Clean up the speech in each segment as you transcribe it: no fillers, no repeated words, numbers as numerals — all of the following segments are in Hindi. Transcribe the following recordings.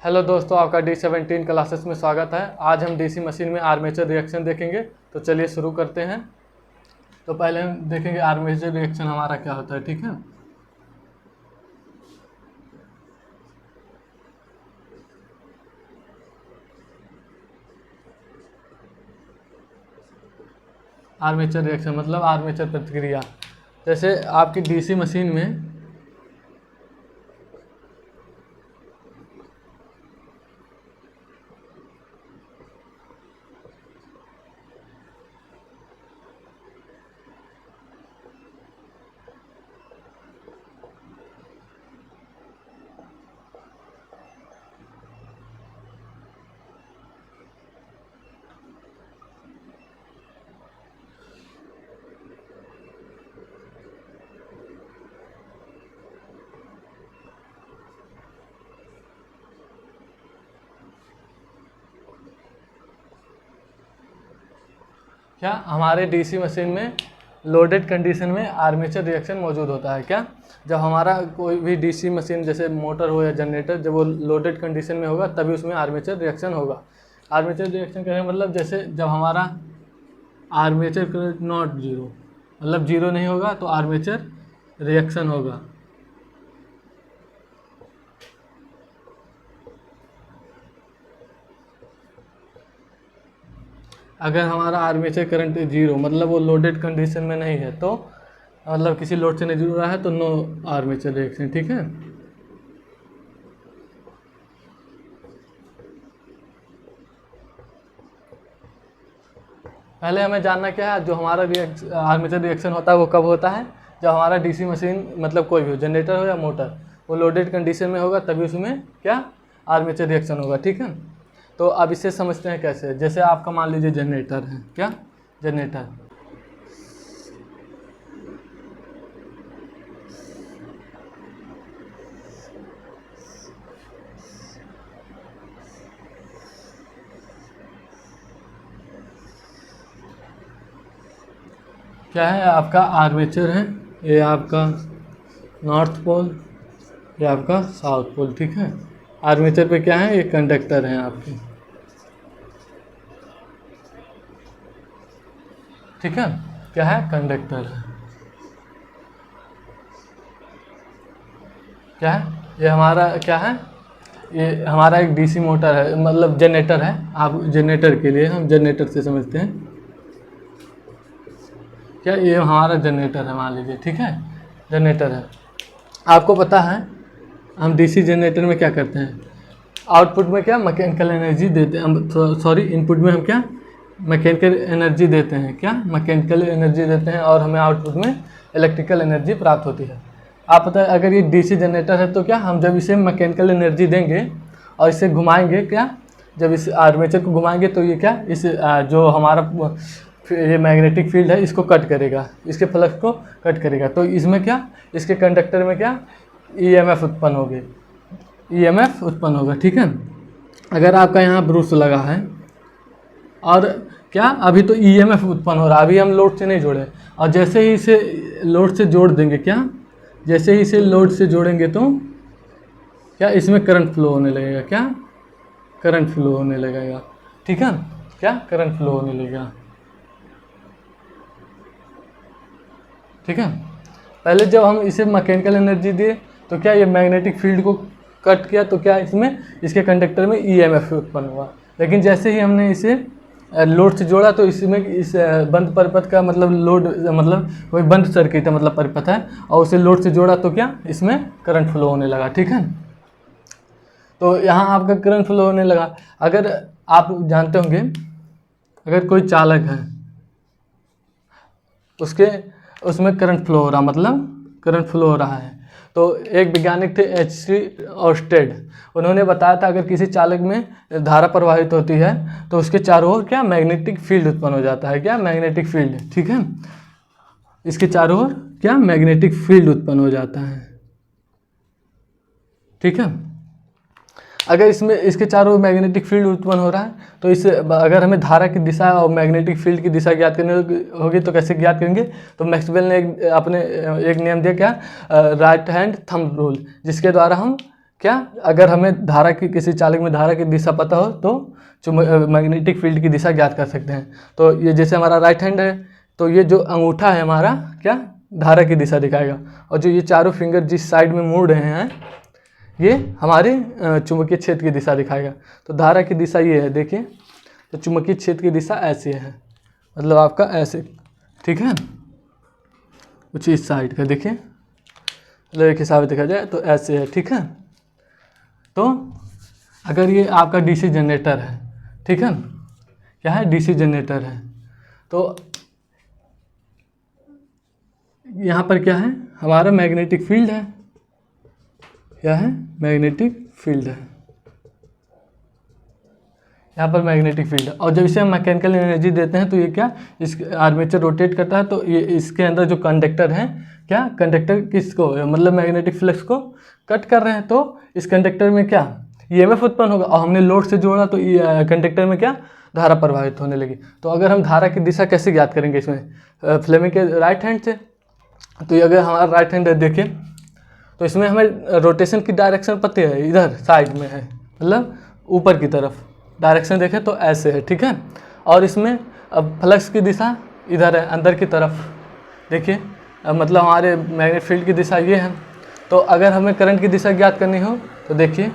हेलो दोस्तों, आपका D17 क्लासेस में स्वागत है। आज हम डीसी मशीन में आर्मेचर रिएक्शन देखेंगे। तो चलिए शुरू करते हैं। तो पहले हम देखेंगे आर्मेचर रिएक्शन हमारा क्या होता है। ठीक है, आर्मेचर रिएक्शन मतलब आर्मेचर प्रतिक्रिया। जैसे आपकी डीसी मशीन में क्या हमारे डीसी मशीन में लोडेड कंडीशन में आर्मेचर रिएक्शन मौजूद होता है। क्या जब हमारा कोई भी डीसी मशीन जैसे मोटर हो या जनरेटर, जब वो लोडेड कंडीशन में होगा तभी उसमें आर्मेचर रिएक्शन होगा। आर्मेचर रिएक्शन कहने का मतलब जैसे जब हमारा आर्मेचर करंट नॉट जीरो, मतलब जीरो नहीं होगा तो आर्मेचर रिएक्शन होगा। अगर हमारा आर्मेचर करंट जीरो मतलब वो लोडेड कंडीशन में नहीं है, तो मतलब किसी लोड से नहीं जुड़ रहा है, तो नो आर्मेचर रिएक्शन। ठीक है, पहले हमें जानना क्या है, जो हमारा आर्मेचर रिएक्शन होता है वो कब होता है, जब हमारा डीसी मशीन मतलब कोई भी हो, जनरेटर हो या मोटर, वो लोडेड कंडीशन में होगा तभी उसमें क्या आर्मेचर रिएक्शन होगा। ठीक है, तो अब इसे समझते हैं कैसे। जैसे आपका मान लीजिए जनरेटर है, क्या जनरेटर, क्या है आपका आर्मेचर है, ये आपका नॉर्थ पोल, ये आपका साउथ पोल। ठीक है, आर्मेचर पे क्या है, ये कंडक्टर हैं आपके। ठीक है, क्या है, कंडक्टर है। क्या है, ये हमारा क्या है, ये हमारा एक डीसी मोटर है, मतलब जनरेटर है। आप जनरेटर के लिए हम जनरेटर से समझते हैं। क्या ये हमारा जनरेटर है मान लीजिए। ठीक है, जनरेटर है। आपको पता है हम डीसी जनरेटर में क्या करते हैं, आउटपुट में क्या मैकेनिकल एनर्जी देते हैं हम, सॉरी इनपुट में हम क्या मैकेनिकल एनर्जी देते हैं, क्या मैकेनिकल एनर्जी देते हैं, और हमें आउटपुट में इलेक्ट्रिकल एनर्जी प्राप्त होती है। आप पता है अगर ये डीसी जनरेटर है तो क्या हम जब इसे मैकेनिकल एनर्जी देंगे और इसे घुमाएंगे, क्या जब इस आर्मेचर को घुमाएंगे तो ये क्या इस जो हमारा ये मैग्नेटिक फील्ड है इसको कट करेगा, इसके फ्लक्स को कट करेगा। तो इसमें क्या इसके कंडक्टर में क्या ईएमएफ उत्पन्न होगी, ईएमएफ उत्पन्न होगा। ठीक है, अगर आपका यहाँ ब्रूस लगा है और क्या अभी तो ईएमएफ उत्पन्न हो रहा है, अभी हम लोड से नहीं जोड़े, और जैसे ही इसे लोड से जोड़ देंगे, क्या जैसे ही इसे लोड से जोड़ेंगे तो क्या इसमें करंट फ्लो होने लगेगा, क्या करंट फ्लो होने लगेगा। ठीक है, क्या करंट फ्लो होने लगेगा। ठीक है, पहले जब हम इसे मैकेनिकल एनर्जी दिए तो क्या ये मैग्नेटिक फील्ड को कट किया, तो क्या इसमें इसके कंडक्टर में ईएमएफ उत्पन्न हुआ। लेकिन जैसे ही हमने इसे लोड से जोड़ा तो इसमें इस बंद परिपथ का मतलब लोड मतलब कोई बंद सर्किट है, मतलब परिपथ है, और उसे लोड से जोड़ा तो क्या इसमें करंट फ्लो होने लगा। ठीक है, तो यहाँ आपका करंट फ्लो होने लगा। अगर आप जानते होंगे अगर कोई चालक है उसमें करंट फ्लो हो रहा, मतलब करंट फ्लो हो रहा है, तो एक वैज्ञानिक थे एच.सी. ऑर्स्टेड, उन्होंने बताया था अगर किसी चालक में धारा प्रवाहित होती है तो उसके चारों ओर क्या मैग्नेटिक फील्ड उत्पन्न हो जाता है, क्या मैग्नेटिक फील्ड। ठीक है, इसके चारों ओर क्या मैग्नेटिक फील्ड उत्पन्न हो जाता है। ठीक है, अगर इसमें इसके चारों मैग्नेटिक फील्ड उत्पन्न हो रहा है तो इस अगर हमें धारा की दिशा और मैग्नेटिक फील्ड की दिशा ज्ञात करनी होगी तो कैसे ज्ञात करेंगे, तो मैक्सवेल ने अपने एक नियम दिया, क्या राइट हैंड थंब रूल, जिसके द्वारा हम क्या, अगर हमें धारा की, किसी चालक में धारा की दिशा पता हो तो मैग्नेटिक फील्ड की दिशा ज्ञात कर सकते हैं। तो ये जैसे हमारा राइट हैंड है, तो ये जो अंगूठा है हमारा क्या, धारा की दिशा दिखाएगा, और जो ये चारों फिंगर जिस साइड में मुड़ रहे हैं ये हमारे चुंबकीय क्षेत्र की दिशा दिखाएगा। तो धारा की दिशा ये है, देखिए, तो चुंबकीय क्षेत्र की दिशा ऐसी है, मतलब आपका ऐसे, ठीक है, कुछ इस साइड का देखिए, मतलब एक हिसाब से देखा जाए तो ऐसे है, ठीक है। तो अगर ये आपका डीसी जनरेटर है, ठीक है, क्या है, डीसी जनरेटर है, तो यहाँ पर क्या है, हमारा मैग्नेटिक फील्ड है, क्या है, मैग्नेटिक फील्ड है, यहाँ पर मैग्नेटिक फील्ड है। और जब इसे हम मैकेनिकल एनर्जी देते हैं तो ये क्या, इस आर्मेचर रोटेट करता है, तो ये इसके अंदर जो कंडक्टर हैं, क्या, कंडक्टर किसको, मतलब मैग्नेटिक फ्लक्स को कट कर रहे हैं, तो इस कंडक्टर में क्या, ईएमएफ उत्पन्न होगा, और हमने लोड से जोड़ा तो कंडक्टर में क्या, धारा प्रवाहित होने लगी। तो अगर हम धारा की दिशा कैसे ज्ञात करेंगे इसमें, फ्लेमिंग के राइट हैंड से, तो ये अगर हमारा राइट हैंड है देखिए, तो इसमें हमें रोटेशन की डायरेक्शन पता है, इधर साइड में है, मतलब ऊपर की तरफ डायरेक्शन देखें तो ऐसे है, ठीक है। और इसमें अब फ्लक्स की दिशा इधर है, अंदर की तरफ, देखिए, मतलब हमारे मैग्नेटिक फील्ड की दिशा ये है। तो अगर हमें करंट की दिशा ज्ञात करनी हो तो देखिए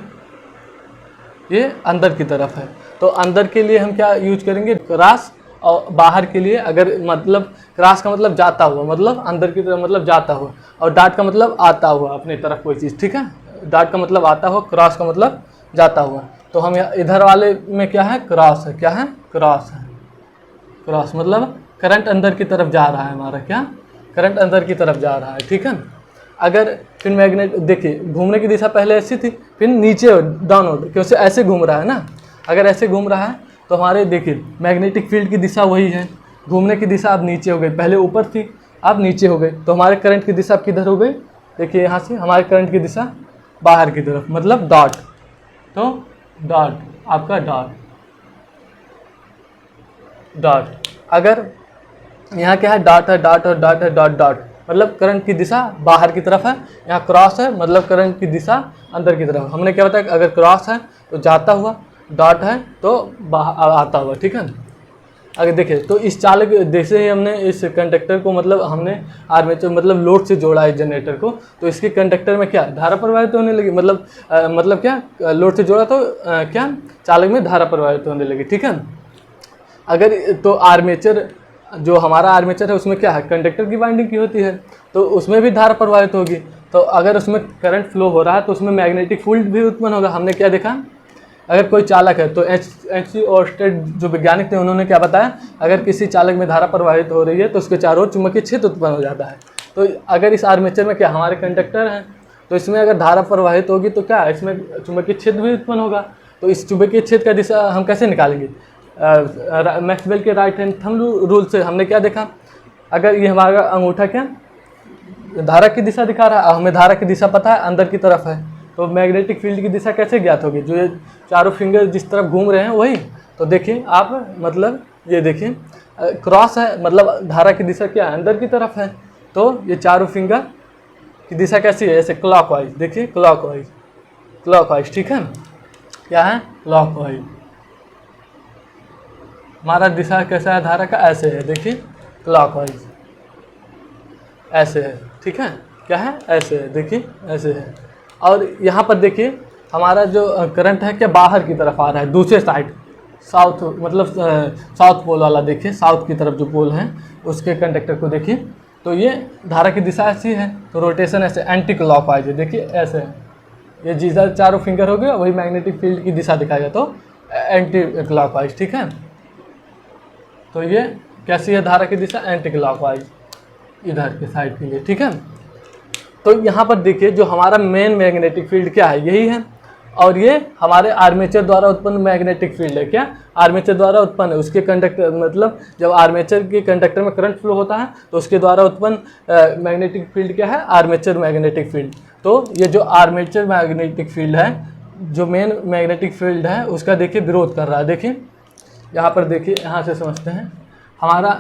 ये अंदर की तरफ है, तो अंदर के लिए हम क्या यूज करेंगे, क्रॉस, और बाहर के लिए अगर, मतलब क्रॉस का मतलब जाता हुआ, मतलब अंदर की तरफ मतलब जाता हुआ, और डॉट का मतलब आता हुआ अपनी तरफ कोई चीज़, ठीक है, डॉट का मतलब आता हुआ, क्रॉस का मतलब जाता हुआ। तो हम इधर वाले में क्या है, क्रॉस है, क्या है, क्रॉस है, क्रॉस मतलब करंट अंदर की तरफ जा रहा है हमारा, क्या, करंट अंदर की तरफ जा रहा है, ठीक है। अगर फिर मैग्नेट देखिए, घूमने की दिशा पहले ऐसी थी, फिर नीचे डाउनवर्ड, क्योंकि ऐसे घूम रहा है ना, अगर ऐसे घूम रहा है तो हमारे देखिए मैग्नेटिक फील्ड की दिशा वही है, घूमने की दिशा अब नीचे हो गई, पहले ऊपर थी अब नीचे हो गई, तो हमारे करंट की दिशा अब किधर हो गई, देखिए यहाँ से हमारे करंट की दिशा बाहर की तरफ, मतलब डॉट, तो डॉट, आपका डॉट, डॉट, अगर यहाँ क्या है, डॉट है, डॉट और डॉट है, डॉट डॉट, मतलब करंट की दिशा बाहर की तरफ है, यहाँ क्रॉस है, मतलब करंट की दिशा अंदर की तरफ। हमने क्या बताया, अगर क्रॉस है तो जाता हुआ, डॉट है तो बाहर आता हुआ, ठीक है। अगर देखिए तो इस चालक, जैसे ही हमने इस कंडक्टर को, मतलब हमने आर्मेचर मतलब लोड से जोड़ा है जनरेटर को, तो इसके कंडक्टर में क्या, धारा प्रवाहित होने लगी, मतलब क्या, लोड से जोड़ा तो क्या, चालक में धारा प्रवाहित होने लगी, ठीक है। अगर तो आर्मेचर, जो हमारा आर्मेचर है उसमें क्या है, कंडक्टर की वाइंडिंग की होती है, तो उसमें भी धारा प्रवाहित होगी, तो अगर उसमें करंट फ्लो हो रहा है तो उसमें मैग्नेटिक फील्ड भी उत्पन्न होगा। हमने क्या देखा, अगर कोई चालक है तो एच.सी. ओर्स्टेड जो वैज्ञानिक थे उन्होंने क्या बताया, अगर किसी चालक में धारा प्रवाहित हो रही है तो उसके चारों ओर चुंबकीय क्षेत्र उत्पन्न हो जाता है। तो अगर इस आर्मेचर में क्या, हमारे कंडक्टर हैं, तो इसमें अगर धारा प्रवाहित होगी तो क्या, इसमें चुंबकीय क्षेत्र भी उत्पन्न होगा। तो इस चुंबकीय क्षेत्र का दिशा हम कैसे निकालेंगे, मैक्सवेल के राइट हैंड थंब रूल से हमने क्या देखा, अगर ये हमारा अंगूठा क्या धारा की दिशा दिखा रहा है, हमें धारा की दिशा पता है अंदर की तरफ है, तो मैग्नेटिक फील्ड की दिशा कैसे ज्ञात होगी, जो ये चारों फिंगर जिस तरफ घूम रहे हैं वही। तो देखिए आप, मतलब ये देखिए क्रॉस है, मतलब धारा की दिशा क्या है, अंदर की तरफ है, तो ये चारों फिंगर की दिशा कैसी है, ऐसे क्लॉकवाइज, देखिए क्लॉकवाइज, क्लॉकवाइज, ठीक है, क्या है, क्लॉकवाइज। हमारा दिशा कैसा है धारा का, ऐसे है, देखिए क्लॉकवाइज, ऐसे है, ठीक है, क्या है, ऐसे है, देखिए ऐसे है। और यहाँ पर देखिए हमारा जो करंट है क्या बाहर की तरफ आ रहा है, दूसरे साइड, साउथ, मतलब साउथ पोल वाला, देखिए साउथ की तरफ जो पोल है उसके कंडक्टर को देखिए, तो ये धारा की दिशा ऐसी है, तो रोटेशन ऐसे एंटी क्लॉकवाइज है, देखिए ऐसे है, ये जिधर चारों फिंगर हो गया वही मैग्नेटिक फील्ड की दिशा दिखाएगा, तो एंटी क्लॉकवाइज, ठीक है। तो ये कैसी है धारा की दिशा, एंटी क्लॉकवाइज, इधर के साइड के लिए, ठीक है। तो यहाँ पर देखिए जो हमारा मेन मैग्नेटिक फील्ड क्या है, यही है, और ये हमारे आर्मेचर द्वारा उत्पन्न मैग्नेटिक फील्ड है, क्या आर्मेचर द्वारा उत्पन्न है, उसके कंडक्टर, मतलब जब आर्मेचर के कंडक्टर में करंट फ्लो होता है तो उसके द्वारा उत्पन्न मैग्नेटिक फील्ड क्या है, आर्मेचर मैग्नेटिक फील्ड। तो ये जो आर्मेचर मैग्नेटिक फील्ड है, जो मेन मैग्नेटिक फील्ड है उसका देखिए विरोध कर रहा है। देखिए यहाँ पर देखिए, यहाँ से समझते हैं, हमारा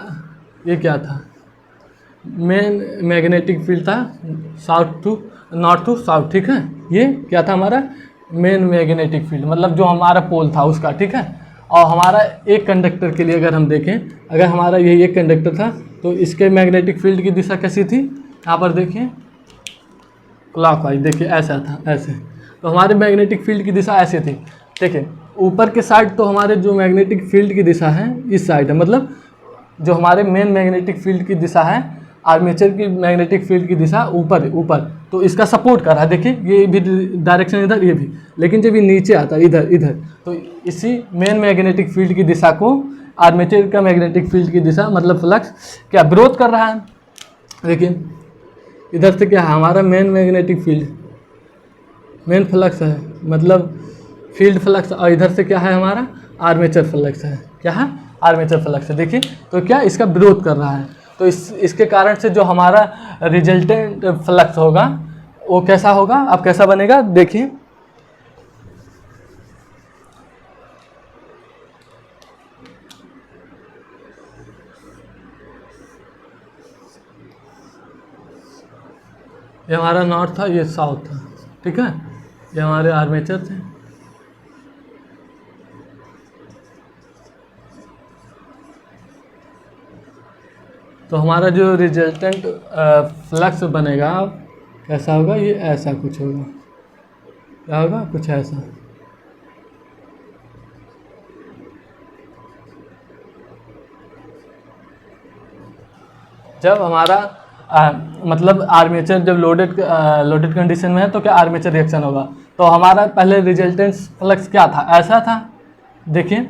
ये क्या था, मेन मैग्नेटिक फील्ड था south to north to south, ठीक है। ये क्या था हमारा मेन मैग्नेटिक फील्ड, मतलब जो हमारा पोल था उसका, ठीक है। और हमारा एक कंडक्टर के लिए अगर हम देखें, अगर हमारा ये एक कंडक्टर था तो इसके मैग्नेटिक फील्ड की दिशा कैसी थी, यहाँ पर देखिए क्लॉकवाइज, देखिए ऐसा था, ऐसे। तो हमारे मैग्नेटिक फील्ड की दिशा ऐसे थी, देखिए ऊपर के साइड तो हमारे जो मैग्नेटिक फील्ड की दिशा है इस साइड है, मतलब जो हमारे मेन मैग्नेटिक फील्ड की दिशा है, आर्मेचर की मैग्नेटिक फील्ड की दिशा ऊपर ऊपर, तो इसका सपोर्ट कर रहा है, देखिए ये भी डायरेक्शन इधर, ये भी। लेकिन जब ये नीचे आता है इधर इधर, तो इसी मेन मैग्नेटिक फील्ड की दिशा को आर्मेचर का मैग्नेटिक फील्ड की दिशा मतलब फ्लक्स क्या विरोध कर रहा है। देखिए इधर से क्या है हमारा main magnetic field, main flux है, मतलब फील्ड फ्लक्स, और इधर से क्या है हमारा आर्मेचर फ्लक्स है, क्या है आर्मेचर फ्लक्स है। देखिए तो क्या इसका विरोध कर रहा है, तो इसके कारण से जो हमारा रिजल्टेंट फ्लक्स होगा वो कैसा होगा, अब कैसा बनेगा देखिए। ये हमारा नॉर्थ था, ये साउथ था, ठीक है, ये हमारे आर्मेचर थे। तो हमारा जो रिजल्टेंट फ्लक्स बनेगा कैसा होगा, ये ऐसा कुछ होगा, क्या होगा, कुछ ऐसा। जब हमारा मतलब आर्मेचर जब लोडेड कंडीशन में है तो क्या आर्मेचर रिएक्शन होगा, तो हमारा पहले रिजल्टेंस फ्लक्स क्या था, ऐसा था, देखिए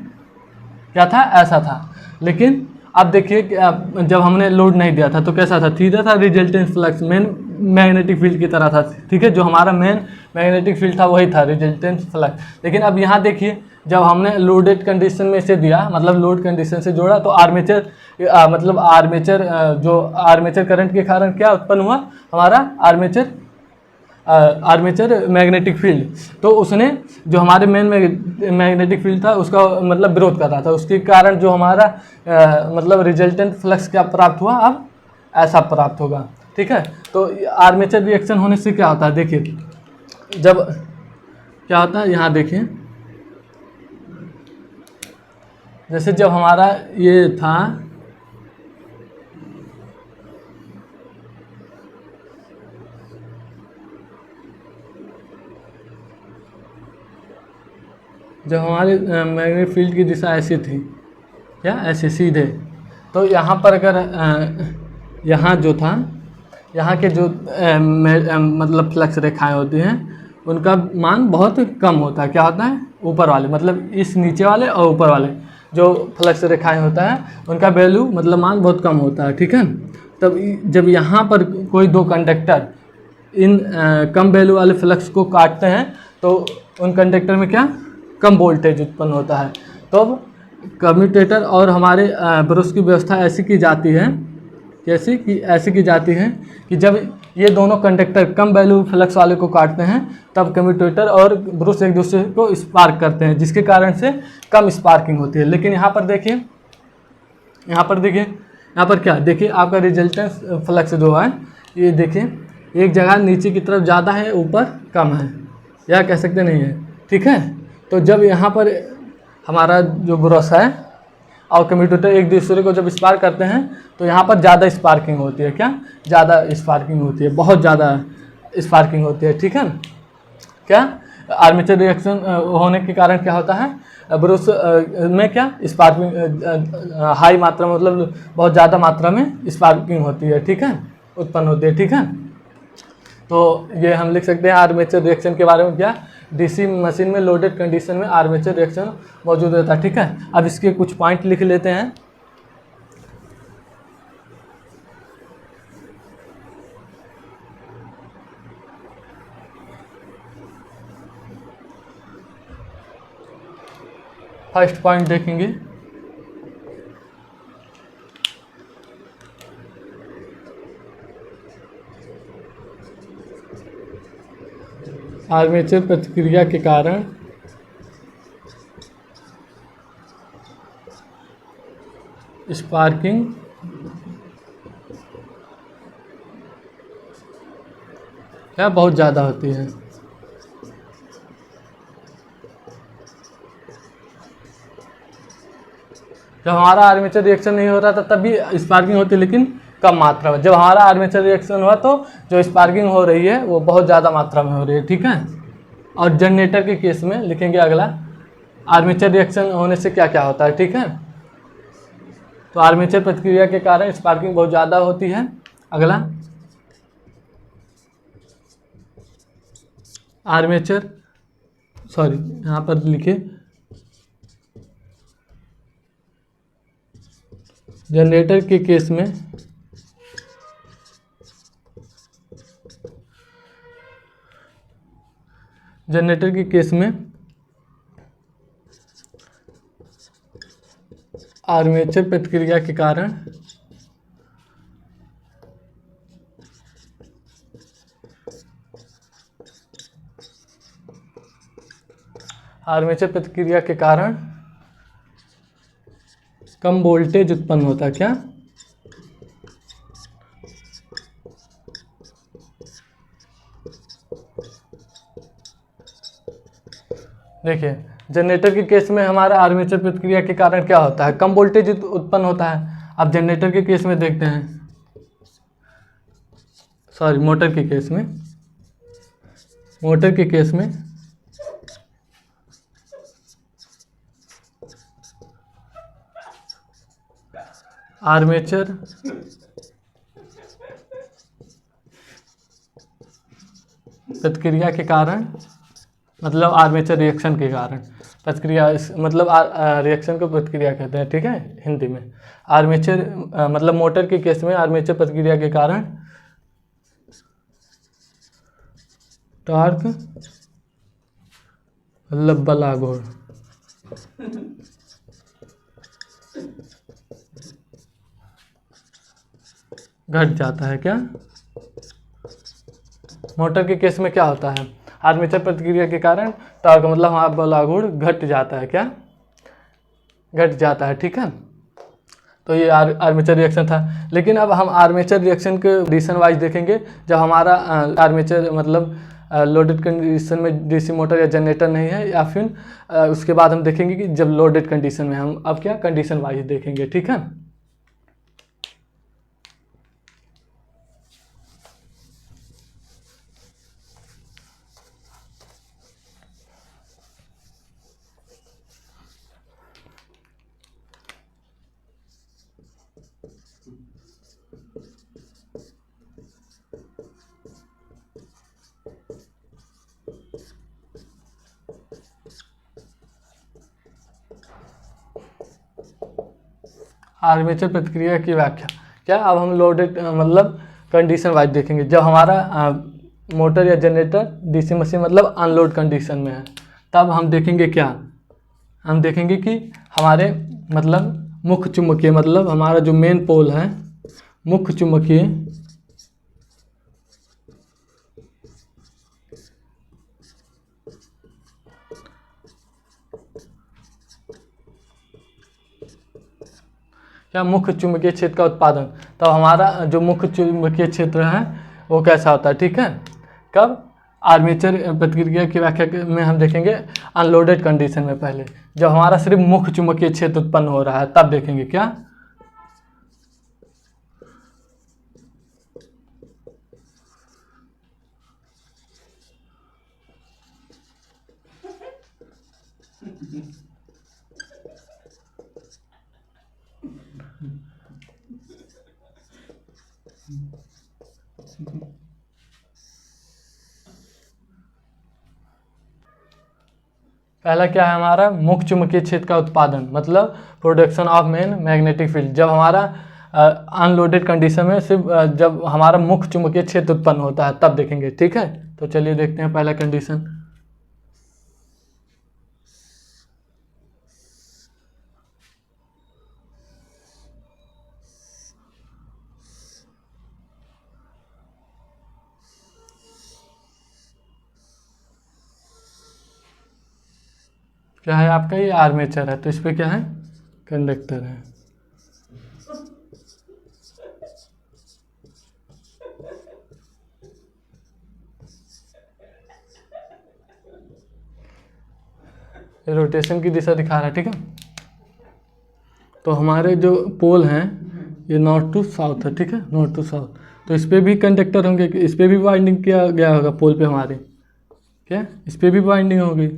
क्या था, ऐसा था। लेकिन अब देखिए जब हमने लोड नहीं दिया था तो कैसा था, सीधा था रिजल्टेंस फ्लक्स, मेन मैग्नेटिक फील्ड की तरह था, ठीक है। जो हमारा मेन मैग्नेटिक फील्ड था वही था रिजल्टेंस फ्लक्स। लेकिन अब यहाँ देखिए जब हमने लोडेड कंडीशन में इसे दिया, मतलब लोड कंडीशन से जोड़ा, तो आर्मेचर मतलब आर्मेचर जो आर्मेचर करंट के कारण क्या उत्पन्न हुआ, हमारा आर्मेचर मैग्नेटिक फील्ड। तो उसने जो हमारे मेन मैग्नेटिक फील्ड था उसका मतलब विरोध कर रहा था, उसके कारण जो हमारा मतलब रिजल्टेंट फ्लक्स क्या प्राप्त हुआ, अब ऐसा प्राप्त होगा, ठीक है। तो आर्मेचर रिएक्शन होने से क्या होता है, देखिए जब क्या होता है, यहाँ देखिए जैसे जब हमारा ये था, जब हमारे मैग्नेटिक फील्ड की दिशा ऐसी थी, क्या ऐसे सीधे, तो यहाँ पर अगर यहाँ जो था, यहाँ के जो मतलब फ्लक्स रेखाएं होती हैं उनका मान बहुत कम होता है, क्या होता है, ऊपर वाले, मतलब इस नीचे वाले और ऊपर वाले जो फ्लक्स रेखाएं होता है उनका वैल्यू मतलब मान बहुत कम होता है, ठीक है। तब जब यहाँ पर कोई दो कंडक्टर इन कम वैल्यू वाले फ्लक्स को काटते हैं तो उन कंडक्टर में क्या कम वोल्टेज उत्पन्न होता है। तो अब कम्यूटेटर और हमारे ब्रश की व्यवस्था ऐसी की जाती है, कैसी कि ऐसी की जाती है कि जब ये दोनों कंडक्टर कम वैल्यू फ्लक्स वाले को काटते हैं तब कम्यूटेटर और ब्रश एक दूसरे को स्पार्क करते हैं, जिसके कारण से कम स्पार्किंग होती है। लेकिन यहाँ पर देखिए, यहाँ पर देखिए, यहाँ पर क्या देखिए आपका रिजल्टेंस फ्लक्स जो है ये देखिए एक जगह नीचे की तरफ ज़्यादा है, ऊपर कम है, या कह सकते नहीं है, ठीक है। तो जब यहाँ पर हमारा जो ब्रश है और कम्यूटेटर एक दूसरे को जब स्पार्क करते हैं तो यहाँ पर ज़्यादा स्पार्किंग होती है, क्या ज़्यादा स्पार्किंग होती है, बहुत ज़्यादा स्पार्किंग होती है, ठीक है। क्या आर्मेचर रिएक्शन होने के कारण क्या होता है, ब्रश में क्या स्पार्किंग हाई मात्रा में, मतलब बहुत ज़्यादा मात्रा में स्पार्किंग होती है, ठीक है, उत्पन्न होती है, ठीक है। तो ये हम लिख सकते हैं आर्मेचर रिएक्शन के बारे में, क्या डीसी मशीन में लोडेड कंडीशन में आर्मेचर रिएक्शन मौजूद रहता है, ठीक है। अब इसके कुछ पॉइंट लिख लेते हैं। फर्स्ट पॉइंट देखेंगे, आर्मेचर प्रतिक्रिया के कारण स्पार्किंग क्या बहुत ज़्यादा होती है। जब हमारा आर्मेचर रिएक्शन नहीं हो रहा था तब भी स्पार्किंग होती है, लेकिन कम मात्रा में। जब हमारा आर्मेचर रिएक्शन हुआ तो जो स्पार्किंग हो रही है वो बहुत ज़्यादा मात्रा में हो रही है, ठीक है। और जनरेटर के केस में लिखेंगे अगला, आर्मेचर रिएक्शन होने से क्या क्या होता है, ठीक है। तो आर्मेचर प्रतिक्रिया के कारण स्पार्किंग बहुत ज़्यादा होती है। अगला, आर्मेचर, सॉरी यहाँ पर लिखिए जनरेटर के केस में आर्मेचर प्रतिक्रिया के कारण कम वोल्टेज उत्पन्न होता है। क्या? देखिए, जनरेटर के केस में हमारा आर्मेचर प्रतिक्रिया के कारण क्या होता है, कम वोल्टेज उत्पन्न होता है। अब जनरेटर के केस में देखते हैं, सॉरी मोटर के केस में आर्मेचर प्रतिक्रिया के कारण, मतलब आर्मेचर रिएक्शन के कारण, प्रतिक्रिया मतलब रिएक्शन को प्रतिक्रिया कहते हैं, ठीक है, हिंदी में। आर्मेचर मतलब मोटर के केस में आर्मेचर प्रतिक्रिया के कारण टॉर्क मतलब बल आघूर्ण घट जाता है। क्या? मोटर के केस में क्या होता है, आर्मेचर प्रतिक्रिया के कारण टॉर्क मतलब हाँ बल आघूर्ण घट जाता है। क्या? घट जाता है, ठीक है। तो ये आर्मेचर रिएक्शन था। लेकिन अब हम आर्मेचर रिएक्शन के कंडीशन वाइज देखेंगे। जब हमारा आर्मेचर मतलब लोडेड कंडीशन में डीसी मोटर या जनरेटर नहीं है, या फिर उसके बाद हम देखेंगे कि जब लोडेड कंडीशन में, हम अब क्या कंडीशन वाइज देखेंगे, ठीक है। आर्मेचर प्रतिक्रिया की व्याख्या क्या, अब हम लोडेड मतलब कंडीशन वाइज देखेंगे। जब हमारा मोटर या जनरेटर डीसी मशीन मतलब अनलोड कंडीशन में है, तब हम देखेंगे क्या, हम देखेंगे कि हमारे मतलब मुख्य चुंबकीय, मतलब हमारा जो मेन पोल है मुख्य चुंबकीय या मुख्य चुंबकीय क्षेत्र का उत्पादन, तब हमारा जो मुख्य चुंबकीय क्षेत्र है वो कैसा होता है, ठीक है। कब? आर्मेचर प्रतिक्रिया की व्याख्या में हम देखेंगे अनलोडेड कंडीशन में। पहले जब हमारा सिर्फ मुख्य चुंबकीय क्षेत्र उत्पन्न हो रहा है तब देखेंगे। क्या? पहला क्या है हमारा, मुख्य चुंबकीय क्षेत्र का उत्पादन, मतलब production of main magnetic field. जब हमारा अनलोडेड कंडीशन में सिर्फ जब हमारा मुख्य चुंबकीय क्षेत्र उत्पन्न होता है तब देखेंगे, ठीक है। तो चलिए देखते हैं पहला कंडीशन। क्या है आपका, ये आर्मेचर है, तो इस पे क्या है, कंडक्टर है। ये रोटेशन की दिशा दिखा रहा है, ठीक है। तो हमारे जो पोल हैं ये नॉर्थ टू साउथ है, ठीक है, नॉर्थ टू साउथ। तो इस पर भी कंडक्टर होंगे, इस पर भी वाइंडिंग किया गया होगा पोल पे हमारे, क्या इस पर भी वाइंडिंग होगी।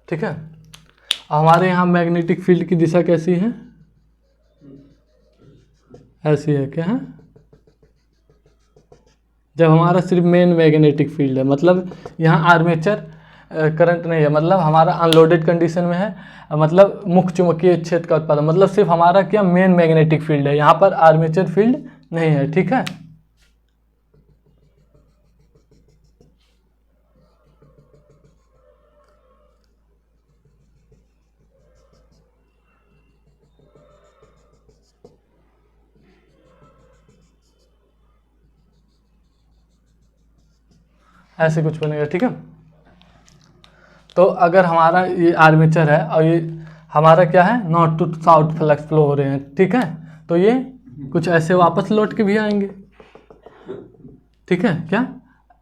ठीक है। हमारे यहाँ मैग्नेटिक फील्ड की दिशा कैसी है, ऐसी है, क्या है। जब हमारा सिर्फ मेन मैग्नेटिक फील्ड है, मतलब यहाँ आर्मेचर करंट नहीं है, मतलब हमारा अनलोडेड कंडीशन में है, मतलब मुख्य चुंबकीय क्षेत्र का उत्पादन, मतलब सिर्फ हमारा क्या मेन मैग्नेटिक फील्ड है, यहाँ पर आर्मेचर फील्ड नहीं है, ठीक है। ऐसे कुछ बनेगा, ठीक है। तो अगर हमारा ये आर्मेचर है और ये हमारा क्या है north to south flux flow हो रहे हैं, ठीक है, तो ये कुछ ऐसे वापस लौट के भी आएंगे, ठीक है, क्या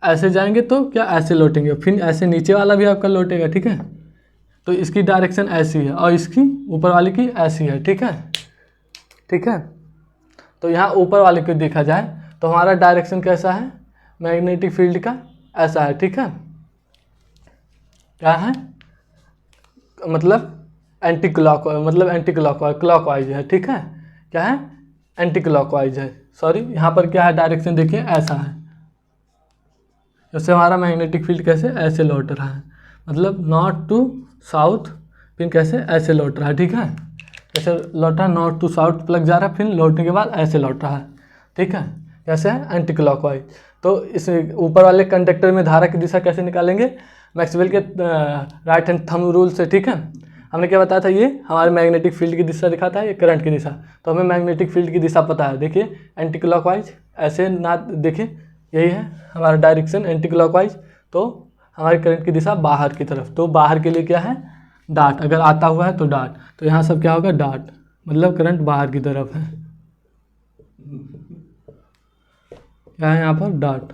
ऐसे जाएंगे तो क्या ऐसे लौटेंगे, फिर ऐसे नीचे वाला भी आपका लौटेगा, ठीक है। तो इसकी डायरेक्शन ऐसी है और इसकी ऊपर वाले की ऐसी है, ठीक है, ठीक है। तो यहाँ ऊपर वाले को देखा जाए तो हमारा डायरेक्शन कैसा है मैग्नेटिक फील्ड का, ऐसा है, ठीक है। क्या है, मतलब एंटी क्लॉकवाइज, मतलब एंटी क्लॉकवाइज, क्लॉकवाइज है, ठीक है, क्या है एंटी क्लॉकवाइज है, सॉरी। यहाँ पर क्या है डायरेक्शन देखिए ऐसा है, जैसे हमारा मैग्नेटिक फील्ड कैसे ऐसे लौट रहा है, मतलब नॉर्थ टू साउथ, फिर कैसे ऐसे लौट रहा है, ठीक है, कैसे लौटा नॉर्थ टू साउथ प्लग जा रहा है, फिर लौटने के बाद ऐसे लौट रहा है, ठीक है, कैसे है एंटी क्लॉकवाइज। तो इस ऊपर वाले कंडक्टर में धारा की दिशा कैसे निकालेंगे, मैक्सवेल के राइट हैंड थंब रूल से, ठीक है। हमने क्या बताया था, ये हमारे मैग्नेटिक फील्ड की दिशा दिखाता है, ये करंट की दिशा, तो हमें मैग्नेटिक फील्ड की दिशा पता है, देखिए एंटी क्लॉकवाइज, ऐसे ना देखिए यही है हमारा डायरेक्शन एंटी क्लॉकवाइज, तो हमारी करंट की दिशा बाहर की तरफ, तो बाहर के लिए क्या है डाट, अगर आता हुआ है तो डाट, तो यहाँ सब क्या होगा डाट, मतलब करंट बाहर की तरफ है, क्या है यहाँ पर डाट।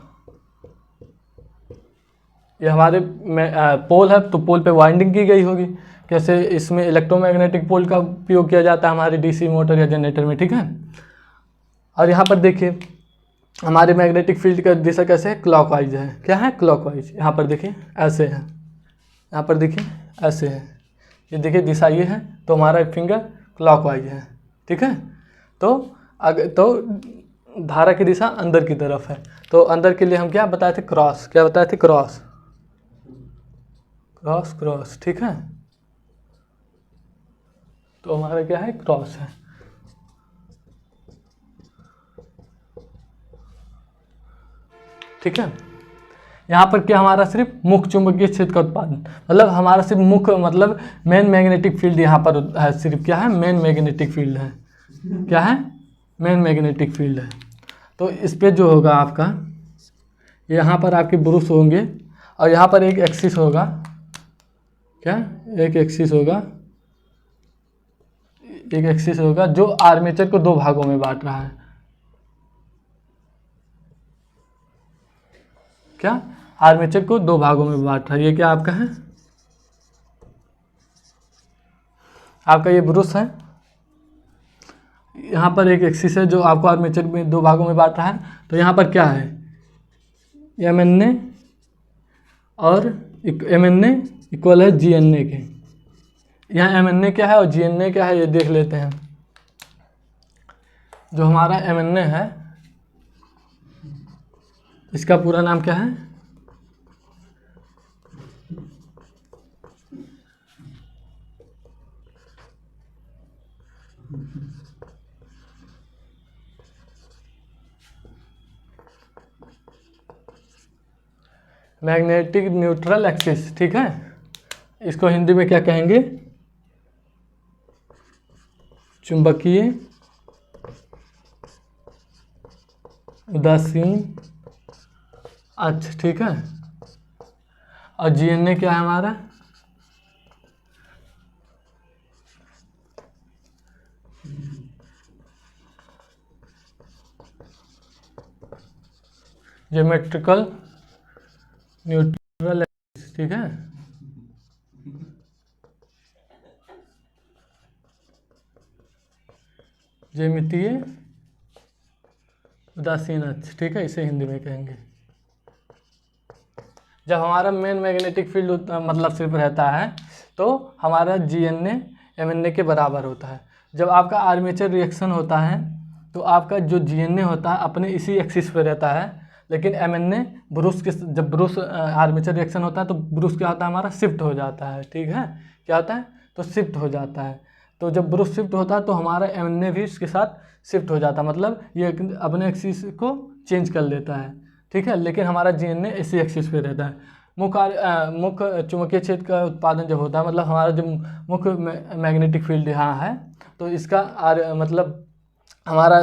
ये हमारे पोल है, तो पोल पे वाइंडिंग की गई होगी, कैसे इसमें इलेक्ट्रोमैग्नेटिक पोल का उपयोग किया जाता है हमारे डीसी मोटर या जनरेटर में, ठीक है। और यहाँ पर देखिए हमारे मैग्नेटिक फील्ड का दिशा कैसे है क्लॉकवाइज है, क्या है क्लॉकवाइज, यहाँ पर देखिए ऐसे है, यहाँ पर देखिए ऐसे है, ये देखिए दिशा ये है, तो हमारा फिंगर क्लॉकवाइज है, ठीक है। तो अगर तो धारा की दिशा अंदर की तरफ है, तो अंदर के लिए हम क्या बताए थे क्रॉस, क्या बताए थे क्रॉस, क्रॉस क्रॉस, ठीक है। तो हमारा क्या है क्रॉस है, ठीक है। यहाँ पर क्या हमारा सिर्फ मुख्य चुंबकीय क्षेत्र का उत्पादन, मतलब हमारा सिर्फ मुख्य मतलब मेन मैग्नेटिक फील्ड यहाँ पर है, सिर्फ क्या है मेन मैग्नेटिक फील्ड है, क्या है मेन मैग्नेटिक फील्ड है। तो इस पे जो होगा आपका यहाँ पर आपके ब्रुश होंगे और यहाँ पर एक एक्सिस होगा, क्या एक एक्सिस होगा, एक एक्सिस होगा जो आर्मेचर को दो भागों में बांट रहा है, क्या आर्मेचर को दो भागों में बांट रहा है। ये क्या आपका है, आपका ये ब्रुश है, यहाँ पर एक एक्सिस है जो आपको आर्मेचर में दो भागों में बांट रहा है। तो यहाँ पर क्या है एम एन ए और एम एन ए इक्वल है जी एन ए के, यहाँ एम एन ए क्या है और जी एन ए क्या है ये देख लेते हैं। जो हमारा एम एन ए है इसका पूरा नाम क्या है, मैग्नेटिक न्यूट्रल एक्सिस, ठीक है। इसको हिंदी में क्या कहेंगे चुंबकीय उदासीन अक्ष, ठीक है। और जी एन ए क्या है हमारा, ज्योमेट्रिकल न्यूट्रल, ठीक है। ज्यामितीय उदासीन अक्ष, ठीक है, इसे हिंदी में कहेंगे। जब हमारा मेन मैग्नेटिक फील्ड मतलब सिर्फ रहता है तो हमारा GNA MNA के बराबर होता है। जब आपका आर्मेचर रिएक्शन होता है तो आपका जो GNA होता है अपने इसी एक्सिस पे रहता है, लेकिन MNA ब्रूस के, जब ब्रूस आर्मेचर रिएक्शन होता है तो ब्रूस क्या होता है, हमारा शिफ्ट हो जाता है, ठीक है। क्या होता है, तो शिफ्ट हो जाता है। तो जब ब्रूस शिफ्ट होता है तो हमारा MNA भी इसके साथ शिफ्ट हो जाता है, मतलब ये अपने एक्सिस को चेंज कर लेता है, ठीक है। लेकिन हमारा GNA इसी एक्सिस पे रहता है। मुख्य चुंबकीय क्षेत्र का उत्पादन जब होता है, मतलब हमारा जो मुख्य मैग्नेटिक फील्ड यहाँ है तो इसका मतलब हमारा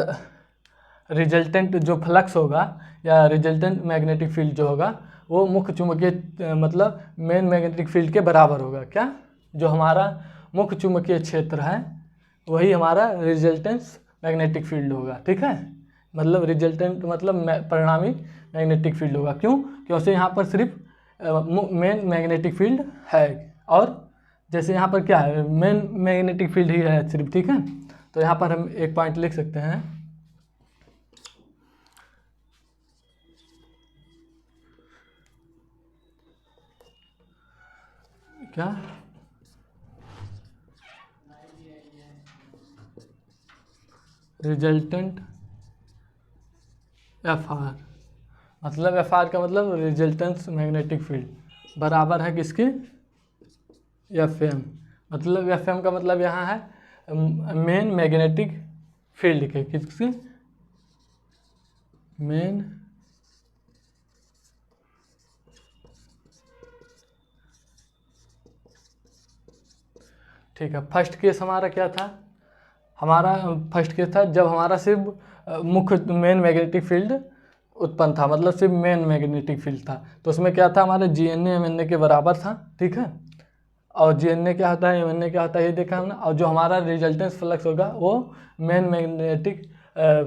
रिजल्टेंट जो फ्लक्स होगा या रिजल्टेंट मैग्नेटिक फील्ड जो होगा वो मुख्य चुंबकीय मतलब मेन मैग्नेटिक फील्ड के बराबर होगा। क्या, जो हमारा मुख्य चुंबकीय क्षेत्र है वही हमारा रिजल्टेंस मैग्नेटिक फील्ड होगा, ठीक है। मतलब रिजल्टेंट मतलब परिणामी मैग्नेटिक फील्ड होगा। क्यों, क्योंकि यहाँ पर सिर्फ मेन मैग्नेटिक फील्ड है, और जैसे यहाँ पर क्या है, मेन मैग्नेटिक फील्ड ही है सिर्फ, ठीक है। तो यहाँ पर हम एक पॉइंट लिख सकते हैं, क्या, रिजल्टेंट FR, मतलब FR का मतलब रिजल्टेंस मैग्नेटिक फील्ड बराबर है किसके, FM। मतलब FM का मतलब यहाँ है मेन मैग्नेटिक फील्ड के, किसके, मेन ठीक है। फर्स्ट केस हमारा क्या था, हमारा फर्स्ट केस था जब हमारा सिर्फ मुख्य मेन मैग्नेटिक फील्ड उत्पन्न था, मतलब सिर्फ मेन मैग्नेटिक फील्ड था। तो उसमें क्या था, हमारे GNA MNA के बराबर था, ठीक है। और GNA क्या होता है, MNA क्या होता है, ये देखा हमने। और जो हमारा रिजल्टेंस फ्लक्स होगा वो मेन मैग्नेटिक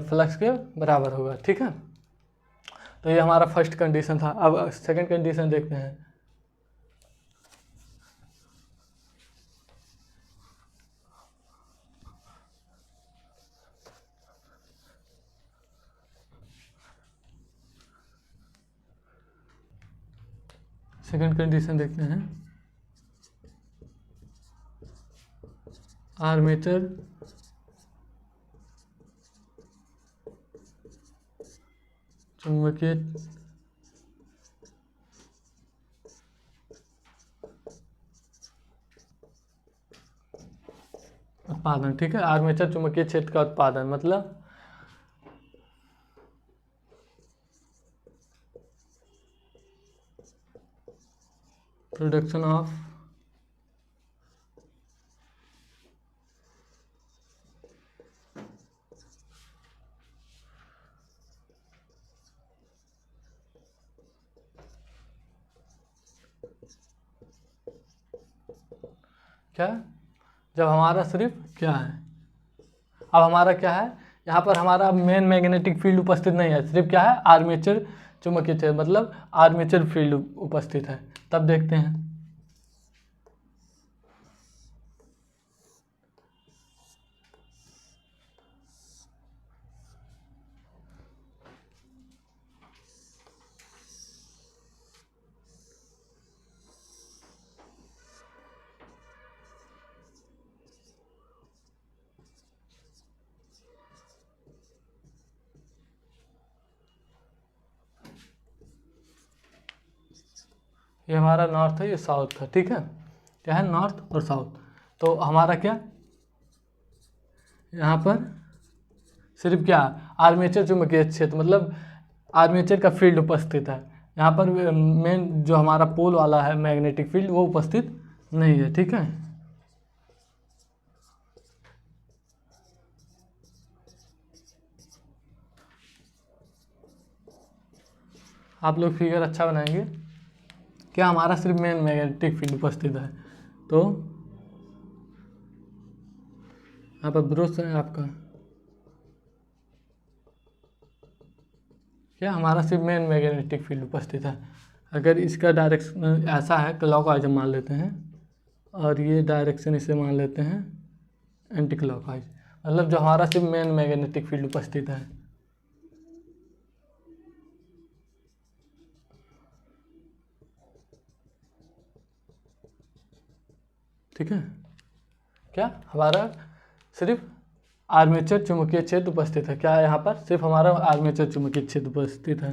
फ्लक्स के बराबर होगा, ठीक है। तो ये हमारा फर्स्ट कंडीशन था। अब सेकंड कंडीशन देखते हैं। सेकंड कंडीशन देखते हैं, आर्मेचर चुंबकीय उत्पादन, ठीक है। आर्मेचर चुंबकीय क्षेत्र का उत्पादन मतलब प्रोडक्शन ऑफ क्या, जब हमारा सिर्फ क्या है, अब हमारा क्या है, यहाँ पर हमारा मेन मैग्नेटिक फील्ड उपस्थित नहीं है, सिर्फ क्या है, आर्मेचर चुंबकीय क्षेत्र मतलब आर्मेचर फील्ड उपस्थित है। तब देखते हैं, ये हमारा नॉर्थ है, ये साउथ है, ठीक है। क्या है, नॉर्थ और साउथ। तो हमारा क्या, यहाँ पर सिर्फ क्या, आर्मेचर चुंबकीय क्षेत्र मतलब आर्मेचर का फील्ड उपस्थित है। यहाँ पर मेन जो हमारा पोल वाला है मैग्नेटिक फील्ड वो उपस्थित नहीं है, ठीक है। आप लोग फिगर अच्छा बनाएंगे। क्या, हमारा सिर्फ मेन मैग्नेटिक फील्ड उपस्थित है। तो यहाँ पर ब्रूस है आपका, क्या हमारा सिर्फ मेन मैग्नेटिक फील्ड उपस्थित है। अगर इसका डायरेक्शन ऐसा है क्लॉकवाइज हम मान लेते हैं, और ये डायरेक्शन इसे मान लेते हैं एंटी क्लॉकवाइज, मतलब जो हमारा सिर्फ मेन मैग्नेटिक फील्ड उपस्थित है। ठीक है, क्या हमारा सिर्फ आर्मेचर चुंबकीय क्षेत्र उपस्थित है। क्या है यहाँ पर, सिर्फ हमारा आर्मेचर चुंबकीय क्षेत्र उपस्थित है।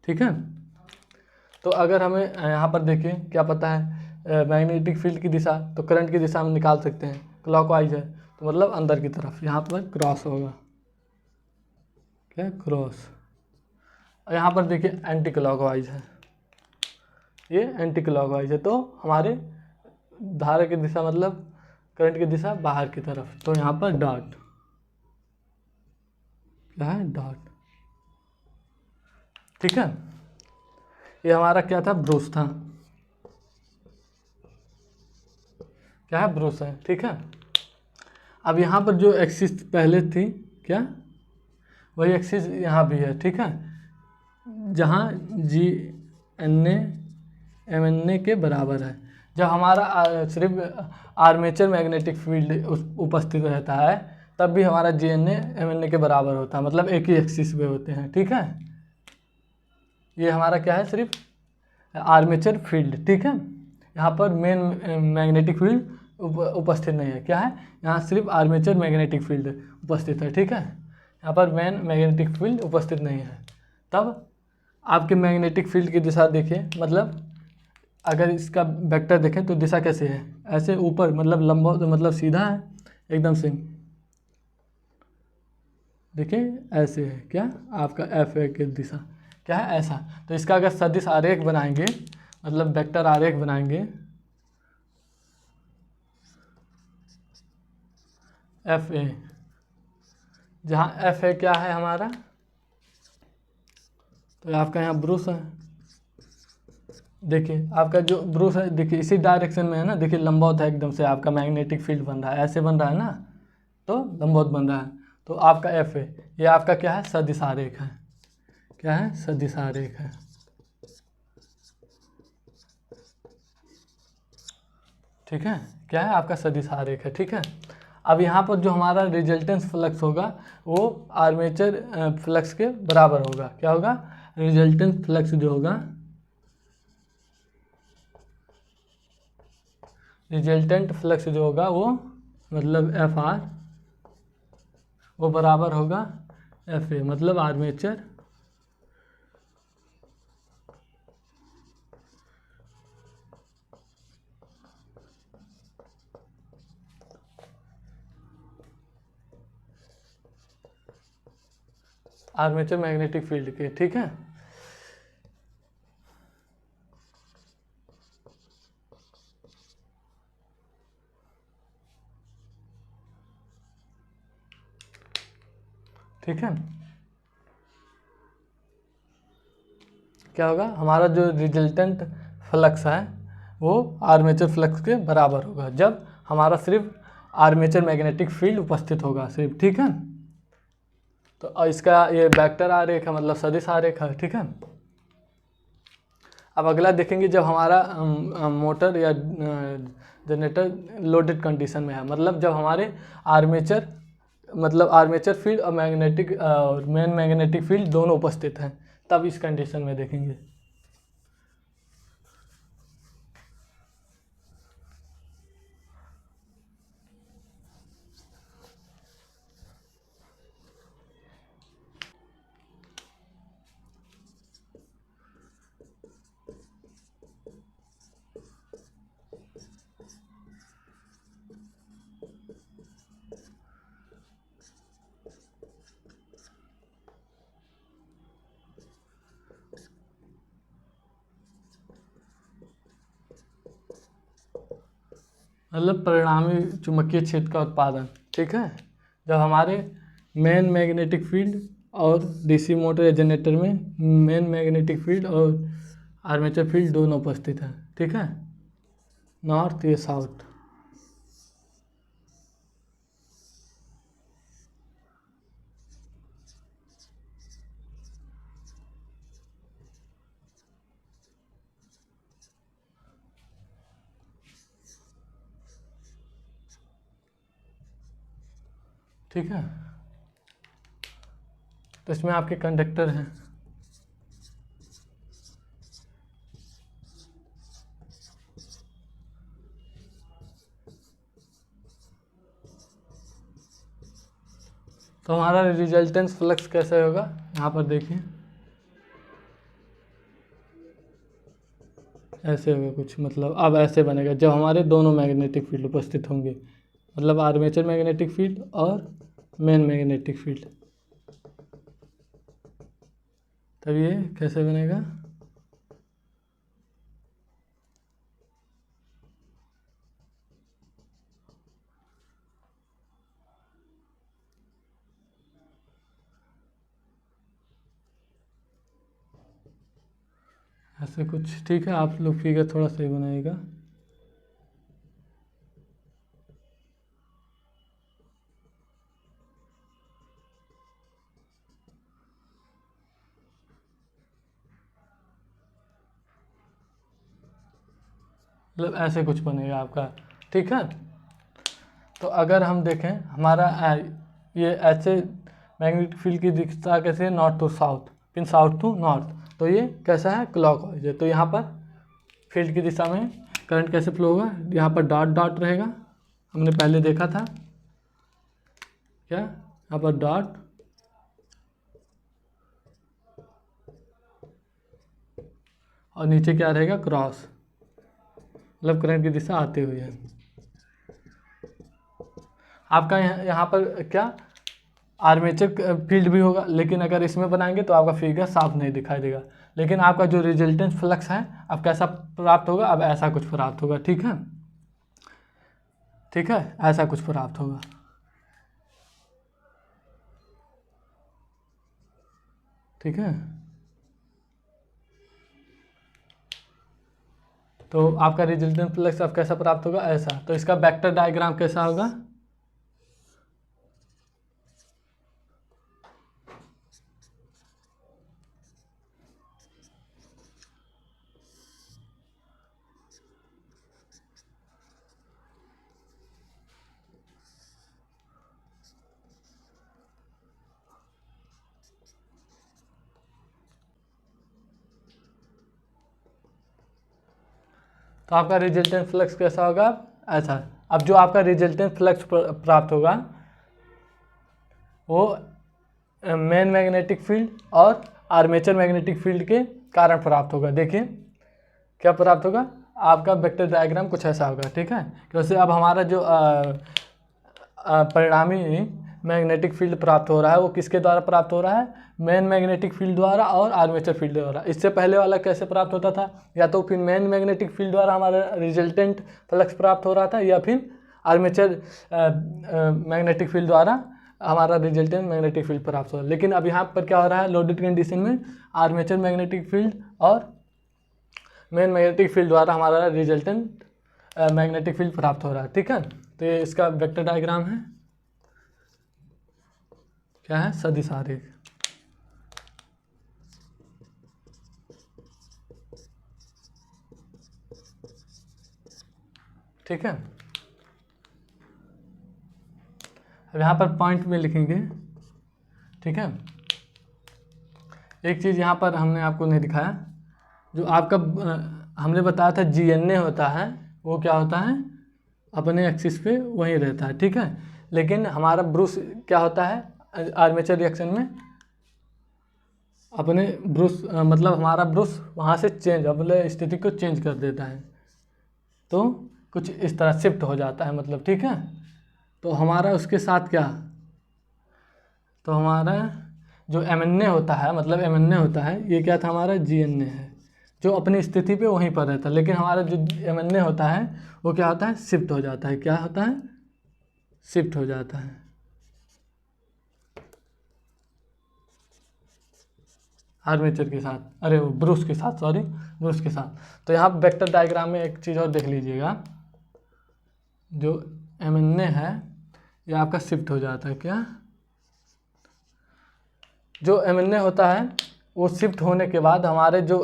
ठीक है, तो अगर हमें यहाँ पर देखिए क्या पता है मैग्नेटिक फील्ड की दिशा, तो करंट की दिशा हम निकाल सकते हैं, क्लॉकवाइज है तो मतलब अंदर की तरफ, यहाँ पर क्रॉस होगा, क्या क्रॉस। और यहाँ पर देखिए एंटी क्लॉकवाइज है, ये एंटी क्लॉकवाइज है, तो हमारे धारा की दिशा मतलब करंट की दिशा बाहर की तरफ, तो यहाँ पर डॉट, क्या है डॉट। ठीक है, ये हमारा क्या था, ब्रूस था, क्या है ब्रूस है। ठीक है, अब यहाँ पर जो एक्सिस पहले थी, क्या वही एक्सिस यहाँ भी है। ठीक है, जहाँ G N M N A के बराबर है। जब हमारा सिर्फ आर्मेचर मैग्नेटिक फील्ड उपस्थित रहता है तब भी हमारा G N M N A के बराबर होता है, मतलब एक ही एक्सिस पे होते हैं। ठीक है, ये हमारा क्या है, सिर्फ आर्मेचर फील्ड। ठीक है, यहाँ पर मेन मैग्नेटिक फील्ड उपस्थित नहीं है। क्या है, यहाँ सिर्फ आर्मेचर मैग्नेटिक फील्ड उपस्थित है। ठीक है, यहाँ पर मेन मैग्नेटिक फील्ड उपस्थित नहीं है। तब आपके मैग्नेटिक फील्ड की दिशा देखिए, मतलब अगर इसका वेक्टर देखें तो दिशा कैसे है, ऐसे ऊपर, मतलब लंबा, मतलब सीधा है एकदम से। देखिए ऐसे है, क्या आपका एफ ए की दिशा क्या है, ऐसा। तो इसका अगर सदिश आरेख बनाएंगे, मतलब वेक्टर आरेख बनाएंगे, एफ ए, जहाँ एफ ए क्या है हमारा, तो आपका यहाँ ब्रूस है। देखिए आपका जो ब्रूस है, देखिए इसी डायरेक्शन में है ना, देखिए लंबवत है एकदम से, आपका मैग्नेटिक फील्ड बन रहा है, ऐसे बन रहा है ना, तो लंबवत बन रहा है। तो आपका एफ ए, ये आपका क्या है, सदिश आरेख है। क्या है, सदिश आरेख है। ठीक है, क्या है आपका सदिश आरेख है। ठीक है, अब यहाँ पर जो हमारा रिजल्टेंस फ्लक्स होगा वो आर्मेचर फ्लक्स के बराबर होगा। क्या होगा, रिजल्टेंस फ्लक्स जो होगा, रिजल्टेंट फ्लक्स जो होगा वो मतलब एफ आर, वो बराबर होगा एफ ए, मतलब आर्मेचर आर्मेचर मैग्नेटिक फील्ड के। ठीक है, ठीक है, क्या होगा, हमारा जो रिजल्टेंट फ्लक्स है वो आर्मेचर फ्लक्स के बराबर होगा जब हमारा सिर्फ आर्मेचर मैग्नेटिक फील्ड उपस्थित होगा सिर्फ। ठीक है, तो इसका ये वेक्टर आरेख है, मतलब सदिश आरेख है। ठीक है, अब अगला देखेंगे, जब हमारा मोटर या जनरेटर लोडेड कंडीशन में है, मतलब जब हमारे आर्मेचर, मतलब आर्मेचर फील्ड और मैग्नेटिक और मेन मैग्नेटिक फील्ड दोनों उपस्थित हैं, तब इस कंडीशन में देखेंगे। मतलब परिणामी चुंबकीय क्षेत्र का उत्पादन। ठीक है, जब हमारे मेन मैग्नेटिक फील्ड और डीसी मोटर या जनरेटर में मेन मैग्नेटिक फील्ड और आर्मेचर फील्ड दोनों उपस्थित हैं। ठीक है, नॉर्थ या साउथ। ठीक है। तो इसमें आपके कंडक्टर हैं, तो हमारा रिजल्टेंट फ्लक्स कैसे होगा, यहाँ पर देखिए ऐसे होगा कुछ, मतलब अब ऐसे बनेगा जब हमारे दोनों मैग्नेटिक फील्ड उपस्थित होंगे, मतलब आर्मेचर मैग्नेटिक फील्ड और मेन मैग्नेटिक फील्ड। तब ये कैसे बनेगा, ऐसे कुछ। ठीक है, आप लोग फिगर थोड़ा सही बनाइएगा। मतलब ऐसे कुछ बनेगा आपका, ठीक है। तो अगर हम देखें हमारा ये ऐसे मैग्नेटिक फील्ड की दिशा कैसे है, नॉर्थ टू साउथ, फिर साउथ टू नॉर्थ, तो ये कैसा है, क्लॉकवाइज है। तो यहाँ पर फील्ड की दिशा में करंट कैसे फ्लो होगा, यहाँ पर डॉट डॉट रहेगा, हमने पहले देखा था क्या, यहाँ पर डॉट और नीचे क्या रहेगा, क्रॉस, मतलब करंट की दिशा आते हुए है। आपका यहाँ पर क्या आर्मेचर फील्ड भी होगा, लेकिन अगर इसमें बनाएंगे तो आपका फिगर साफ नहीं दिखाई देगा। लेकिन आपका जो रिजल्टेंट फ्लक्स है अब कैसा प्राप्त होगा, अब ऐसा कुछ प्राप्त होगा, ठीक है। ठीक है, ऐसा कुछ प्राप्त होगा। ठीक है, तो आपका रिजल्टेंट फ्लक्स अब कैसा प्राप्त होगा, ऐसा। तो इसका वेक्टर डायग्राम कैसा होगा, तो आपका रिजल्टेंट फ्लक्स कैसा होगा, ऐसा। अब जो आपका रिजल्टेंट फ्लक्स प्राप्त होगा वो मेन मैग्नेटिक फील्ड और आर्मेचर मैग्नेटिक फील्ड के कारण प्राप्त होगा। देखिए क्या प्राप्त होगा, आपका वेक्टर डायग्राम कुछ ऐसा होगा, ठीक है। क्योंकि अब हमारा जो परिणामी मैग्नेटिक फील्ड प्राप्त हो रहा है वो किसके द्वारा प्राप्त हो रहा है, मेन मैग्नेटिक फील्ड द्वारा और आर्मेचर फील्ड द्वारा। इससे पहले वाला कैसे प्राप्त होता था, या तो फिर मेन मैग्नेटिक फील्ड द्वारा हमारा रिजल्टेंट फ्लक्स प्राप्त हो रहा था, या फिर आर्मेचर मैग्नेटिक फील्ड द्वारा हमारा रिजल्टेंट मैग्नेटिक फील्ड प्राप्त हो रहा है। लेकिन अब यहाँ पर क्या हो रहा है, लोडेड कंडीशन में आर्मेचर मैग्नेटिक फील्ड और मेन मैग्नेटिक फील्ड द्वारा हमारा रिजल्टेंट मैग्नेटिक फील्ड प्राप्त हो रहा है, ठीक है। तो ये इसका वेक्टर डायग्राम है, क्या है, सदिश आरेख। ठीक है, अब यहाँ पर पॉइंट में लिखेंगे, ठीक है। एक चीज़ यहाँ पर हमने आपको नहीं दिखाया, जो आपका हमने बताया था GNA होता है, वो क्या होता है, अपने एक्सिस पे वहीं रहता है, ठीक है। लेकिन हमारा ब्रूस क्या होता है आर्मेचर रिएक्शन में, अपने ब्रूस मतलब हमारा ब्रूस वहाँ से चेंज, अपने स्थिति को चेंज कर देता है, तो कुछ इस तरह शिफ्ट हो जाता है, मतलब, ठीक है। तो हमारा उसके साथ क्या, तो हमारा जो MNA होता है, मतलब MNA होता है, ये क्या था, हमारा GNA है, जो अपनी स्थिति पे वहीं पर रहता है। लेकिन हमारा जो MNA होता है वो क्या होता है, शिफ्ट हो जाता है, क्या होता है, शिफ्ट हो जाता है आर्मेचर के साथ, अरे वो ब्रूस के साथ, सॉरी, ब्रूस के साथ। तो यहाँ वेक्टर डायग्राम में एक चीज़ और देख लीजिएगा, जो MNA है ये आपका शिफ्ट हो जाता है, क्या, जो MNA होता है वो शिफ्ट होने के बाद हमारे जो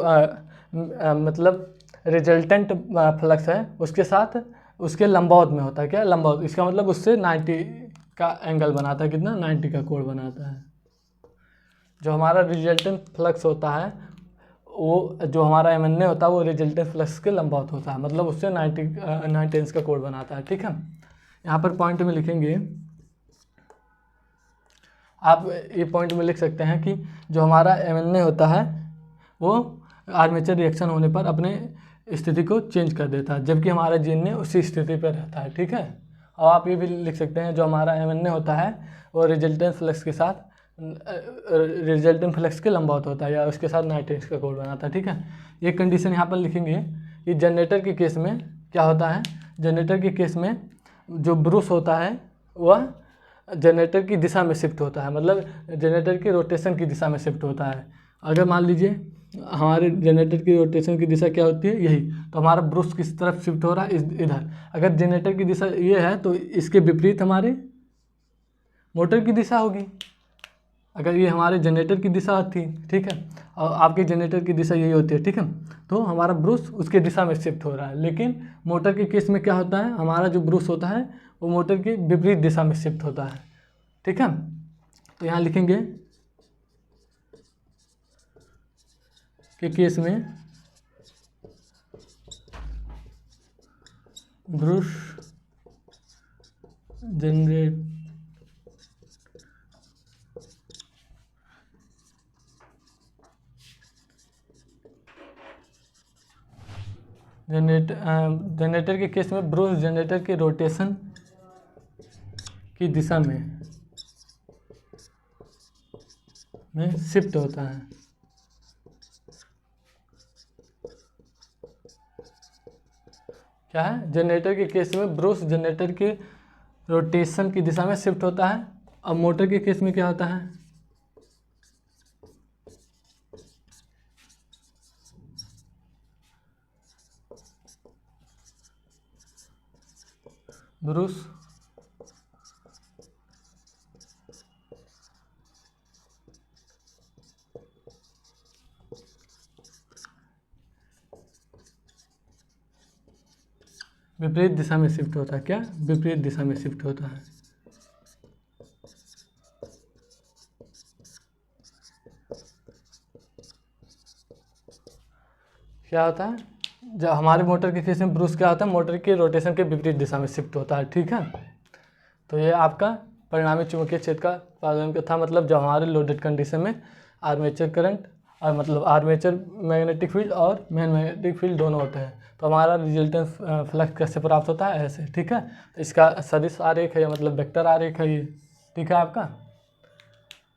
मतलब रिजल्टेंट फ्लक्स है उसके साथ उसके लंबवत में होता है, क्या, लंबवत, इसका मतलब उससे 90 का एंगल बनाता है, कितना 90 का कोण बनाता है। जो हमारा रिजल्टेंट फ्लक्स होता है वो, जो हमारा एम होता है वो रिजल्टेंट फ्लक्स के लंबवत होता है, मतलब उससे 90 का कोण बनाता है। ठीक है, यहाँ पर पॉइंट में लिखेंगे, आप ये पॉइंट में लिख सकते हैं कि जो हमारा एम होता है वो आर्मेचर रिएक्शन होने पर अपने स्थिति को चेंज कर देता है, जबकि हमारा जी उसी स्थिति पर रहता है। ठीक है, और आप ये भी लिख सकते हैं जो हमारा एम होता है वो रिजल्टेंट फ्लक्स के साथ रिजल्टेंट फ्लक्स के लंबवत होता है या उसके साथ 90 का कोण बनाता है। ठीक है, ये कंडीशन यहाँ पर लिखेंगे कि जनरेटर के केस में क्या होता है, जनरेटर के केस में जो ब्रूस होता है वह जनरेटर की दिशा में शिफ्ट होता है, मतलब जनरेटर की रोटेशन की दिशा में शिफ्ट होता है। अगर मान लीजिए हमारे जनरेटर की रोटेशन की दिशा क्या होती है, यही, तो हमारा ब्रूस किस तरफ शिफ्ट हो रहा है, इधर। अगर जनरेटर की दिशा ये है तो इसके विपरीत हमारे मोटर की दिशा होगी, अगर ये हमारे जनरेटर की दिशा थी। ठीक है, और आपके जनरेटर की दिशा यही होती है। ठीक है, तो हमारा ब्रूस उसके दिशा में शिफ्ट हो रहा है, लेकिन मोटर के केस में क्या होता है, हमारा जो ब्रूस होता है वो मोटर की विपरीत दिशा में शिफ्ट होता है। ठीक है, तो यहाँ लिखेंगे कि केस में ब्रूस जनरेटर के केस में ब्रूस जनरेटर के रोटेशन की दिशा में शिफ्ट होता है। क्या है, जनरेटर के केस में ब्रूस जनरेटर के रोटेशन की दिशा में शिफ्ट होता है, और मोटर के केस में क्या होता है, ब्रूस विपरीत दिशा में शिफ्ट होता है। क्या, विपरीत दिशा में शिफ्ट होता है। क्या होता है, जब हमारे मोटर के केस में ब्रूस क्या होता है, मोटर के रोटेशन के विपरीत दिशा में शिफ्ट होता है। ठीक है, तो ये आपका परिणामी चुंबकीय क्षेत्र का पालन था, मतलब जब हमारे लोडेड कंडीशन में आर्मेचर करंट और मतलब आर्मेचर मैग्नेटिक फील्ड और मेन मैग्नेटिक फील्ड दोनों होते हैं, तो हमारा रिजल्टेंट फ्लक्स कैसे प्राप्त होता है, ऐसे। ठीक है, तो इसका सदिश आरेख है, मतलब वेक्टर आरेख है ये। ठीक है आपका।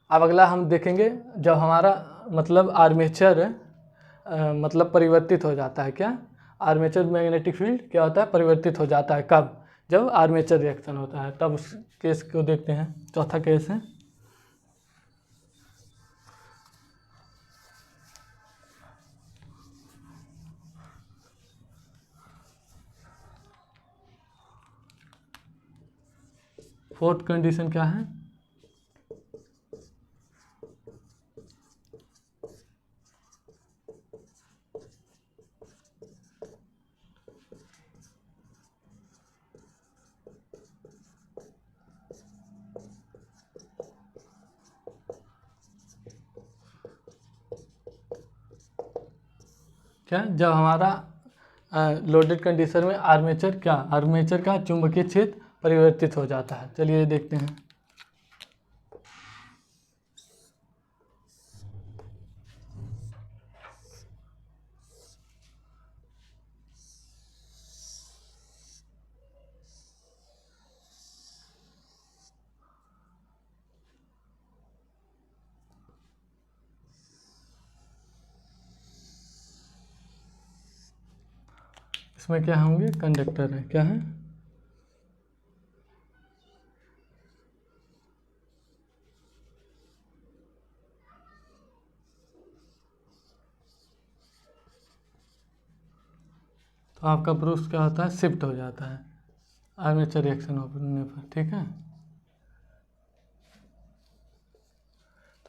अब अगला हम देखेंगे जब हमारा मतलब आर्मेचर मतलब परिवर्तित हो जाता है। क्या, आर्मेचर मैग्नेटिक फील्ड क्या होता है, परिवर्तित हो जाता है। कब, जब आर्मेचर रिएक्शन होता है, तब उस केस को देखते हैं। चौथा केस है फोर्थ कंडीशन। क्या है, क्या, जब हमारा लोडेड कंडीशन में आर्मेचर का चुंबकीय क्षेत्र परिवर्तित हो जाता है। चलिए देखते हैं। इसमें क्या होंगे, कंडक्टर है। क्या है, तो आपका ब्रूस क्या होता है, शिफ्ट हो जाता है आर्मेचर रिएक्शन होने पर। ठीक है,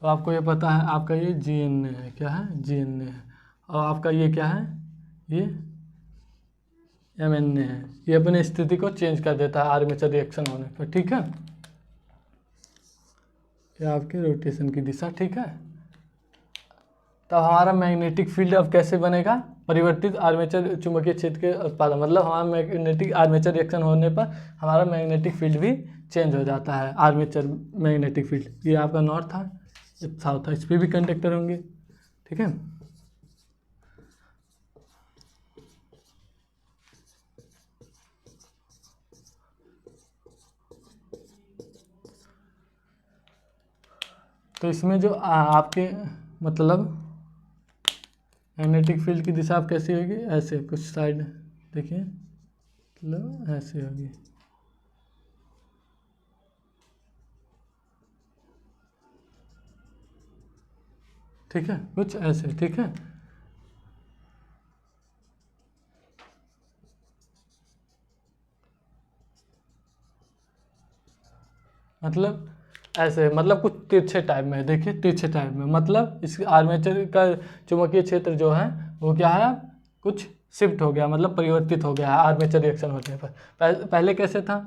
तो आपको ये पता है आपका ये GNA है। क्या है, GNA है, और आपका ये क्या है, ये MNA है। ये अपनी स्थिति को चेंज कर देता है आर्मेचर रिएक्शन होने पर। ठीक है, ये आपके रोटेशन की दिशा, ठीक है। तब हमारा मैग्नेटिक फील्ड अब कैसे बनेगा, परिवर्तित आर्मेचर चुंबकीय क्षेत्र के उत्पादन, मतलब हमारा मैग्नेटिक आर्मेचर रिएक्शन होने पर हमारा मैग्नेटिक फील्ड भी चेंज हो जाता है। आर्मेचर मैग्नेटिक फील्ड, ये आपका नॉर्थ था, ये साउथ था, इस पर भी कंडक्टर होंगे, ठीक है। तो इसमें जो आपके मतलब मैग्नेटिक फील्ड की दिशा आप कैसी होगी, ऐसे कुछ साइड देखिए, मतलब ऐसे होगी, ठीक है, कुछ ऐसे, ठीक है। मतलब ऐसे, मतलब कुछ तिरछे टाइप में, देखिए तिरछे टाइप में, मतलब इस आर्मेचर का चुंबकीय क्षेत्र जो है वो क्या है, कुछ शिफ्ट हो गया, मतलब परिवर्तित हो गया है आर्मेचर रिएक्शन होने पर। पहले कैसे था,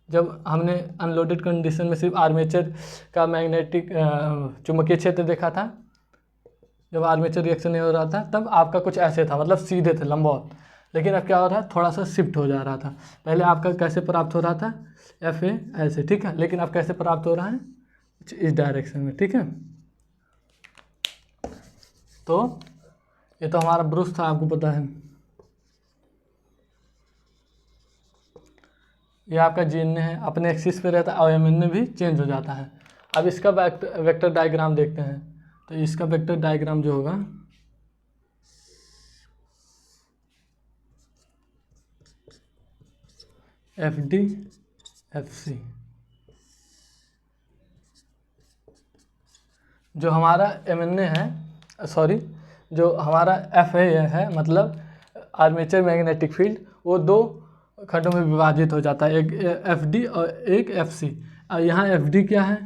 जब हमने अनलोडेड कंडीशन में सिर्फ आर्मेचर का मैग्नेटिक चुंबकीय क्षेत्र देखा था, जब आर्मेचर रिएक्शन नहीं हो रहा था तब आपका कुछ ऐसे था, मतलब सीधे थे, लंबवत। लेकिन अब क्या हो रहा है, थोड़ा सा शिफ्ट हो जा रहा था। पहले आपका कैसे प्राप्त हो रहा था, एफ ए ऐसे, ठीक है, लेकिन अब कैसे प्राप्त हो रहा है, कुछ इस डायरेक्शन में, ठीक है। तो ये तो हमारा ब्रुश था, आपको पता है। ये आपका जी एन ए है, अपने एक्सिस पे रहता है, और एम एन ए भी चेंज हो जाता है। अब इसका वेक्टर डायग्राम देखते हैं। तो इसका वेक्टर डायग्राम जो होगा, एफ डी एफ सी, जो हमारा एम एन ए है, सॉरी, जो हमारा एफ ए है, मतलब आर्मेचर मैग्नेटिक फील्ड, वो दो खंडों में विभाजित हो जाता है, एक एफ डी और एक एफ सी। और यहाँ एफ डी क्या है,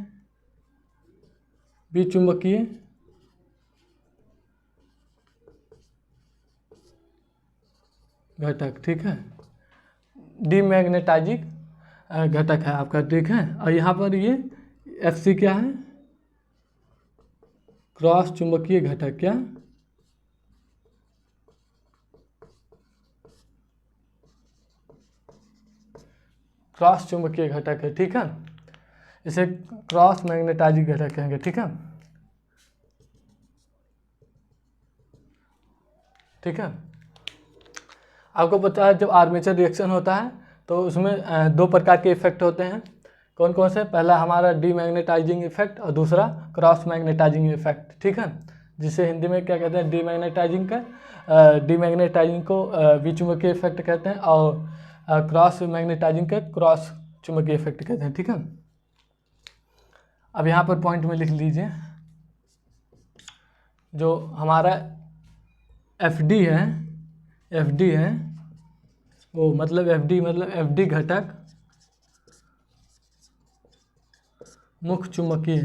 विचुंबकीय घटक, ठीक है, डीमैग्नेटाइजिंग घटक है आपका, ठीक है। और यहाँ पर ये एफ सी क्या है, क्रॉस चुंबकीय घटक, क्या, क्रॉस चुंबकीय घटक है, ठीक है। इसे क्रॉस मैग्नेटाइजिंग घटक कहेंगे, ठीक है, ठीक है। आपको पता है जब आर्मेचर रिएक्शन होता है तो उसमें दो प्रकार के इफेक्ट होते हैं, कौन कौन से, पहला हमारा डीमैग्नेटाइजिंग इफेक्ट और दूसरा क्रॉस मैग्नेटाइजिंग इफेक्ट, ठीक है, जिसे हिंदी में क्या कहते हैं, डीमैग्नेटाइजिंग का, डीमैग्नेटाइजिंग को विचुंबकीय इफेक्ट कहते हैं, और क्रॉस मैग्नेटाइजिंग का क्रॉस चुंबकीय इफेक्ट कहते हैं, ठीक है। अब यहाँ पर पॉइंट में लिख लीजिए, जो हमारा एफ डी है, एफ डी है वो, मतलब एफ डी मतलब एफ डी घटक मुख्य चुंबकीय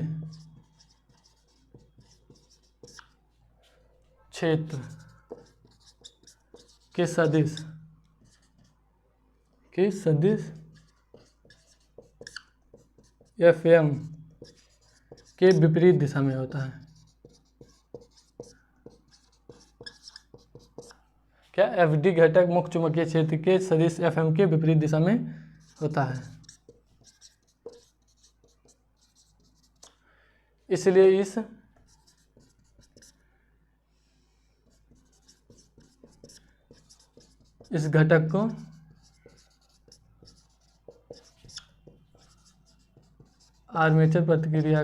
क्षेत्र के सदिश एफ एम के विपरीत दिशा में होता है। क्या, एफ डी घटक मुख्य चुंबकीय क्षेत्र के सदिश एफ एम के विपरीत दिशा में होता है। इसलिए इस घटक को आर्मेचर प्रतिक्रिया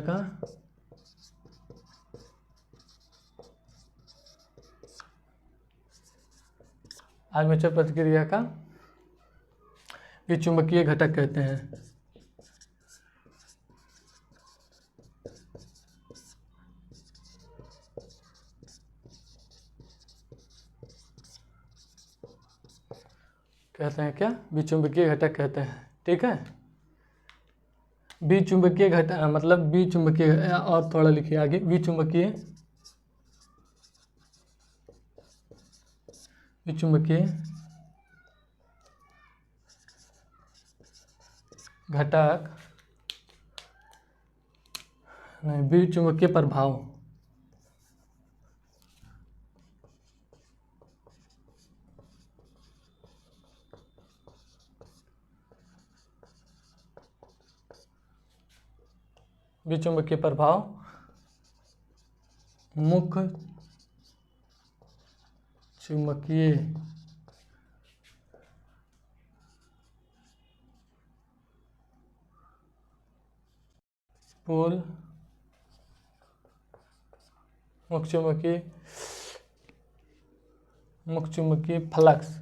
का विचुंबकीय घटक कहते हैं। कहते हैं क्या, विचुंबकीय घटक कहते हैं, ठीक है। विचुंबकीय घटक मतलब विचुंबकीय, और थोड़ा लिखिए आगे, विचुंबकीय घटक नहीं, बी चुंबकीय प्रभाव। विचुंबकीय प्रभाव मुख्य चुंबकीय पोल मुख्य चुंबकीय फ्लक्स